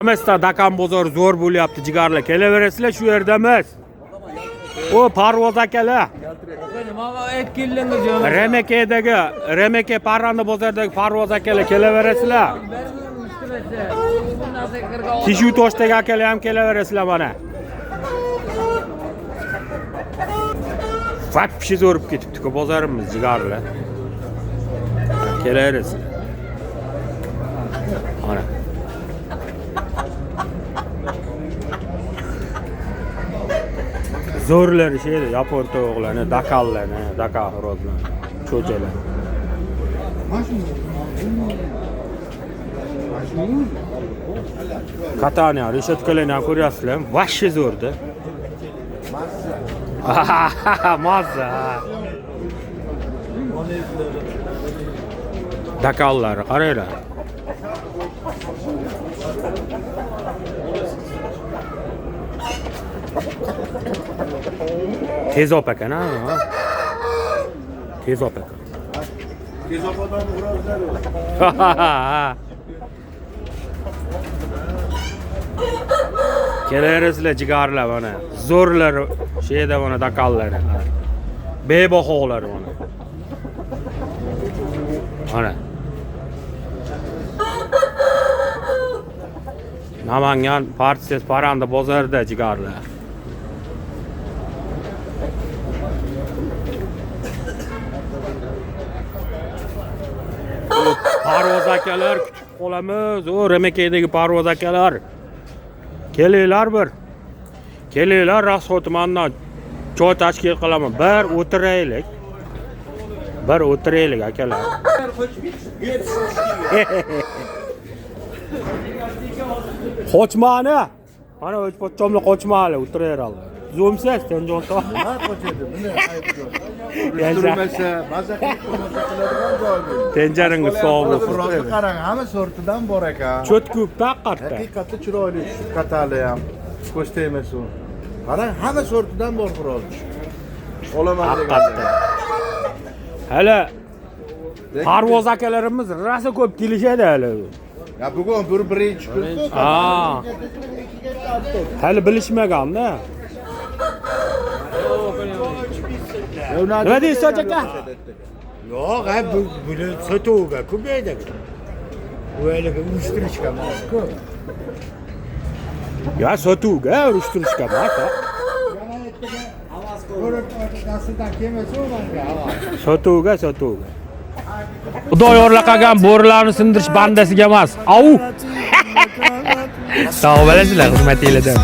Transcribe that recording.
Mesela Dakan bozor zor bo'lyapti jigarlar. Kelaverasizlar shu yerda emas. O parvoz akalar. Remeke Parranda bozordagi parvoz akalar kelaverasizlar. Tishu Toshdagi akalar ham kelaverasizlar mana. Vapshi zo'rib ketibdi-ku bozorimiz jigarlar. Kelaverasizlar. Mana. Zo'rlar şeydi, yapon tovuqlarni, dakallarni, daka xorozlarni, cho'chalar. Katanya, reshetkalarni ham ko'ryapsizlar, vashshi zo'rda. Mazza. Dakallar, qaranglar. Tez op ekan ha. Tez op ekan. Tez opadan xo'rozlar. Kelaverasizlar jigarlar mana. Zo'rlar şeyda mana dakallar. Bebaholar mana. Mana. Namangan partiyasi Parranda bozorida jigarlar. Parvoz akalar kutib qolamiz. O Remekedagi parvoz akalar. Kelinglar bir. Kelinglar Rasxo tumanidan choy tashkil qilaman. Bir o'tiraylik. Bir o'tiraylik akalar. Qochmani. Mana o'z pochchomni qochmali o'tiraveradi. Zo'msiz Tenjon to. Nima qochadi? Buni aytdim. Turmasa, mazza qiladigan joyi. Tenjaringiz sog' bo'lsin. Xo'rozni qarang, hamma sortidan bor ekan. Cho'tkupda haqiqatda. Haqiqatda chiroyli, qatali ham, ko'z tegmasin. Qarang, hamma sortidan bor xo'roz. Olaman Haqiqatda. Hali parvoz akalarimiz rosa ko'p kelishadi hali. Ya bugun birinchi kun. Hali bilishmagan-da. Nima deysiz aka? Yo'q, buni sotuvga ko'paydi. Bu haliga uyushtirishga emas-ku. Ya sotuvga, urishtirishga emas. Sotuvga. Xudo yorlaqagan bo'rilarni sindirish bandasiga emas. Au! Sog' bo'lasizlar, xizmatingizda.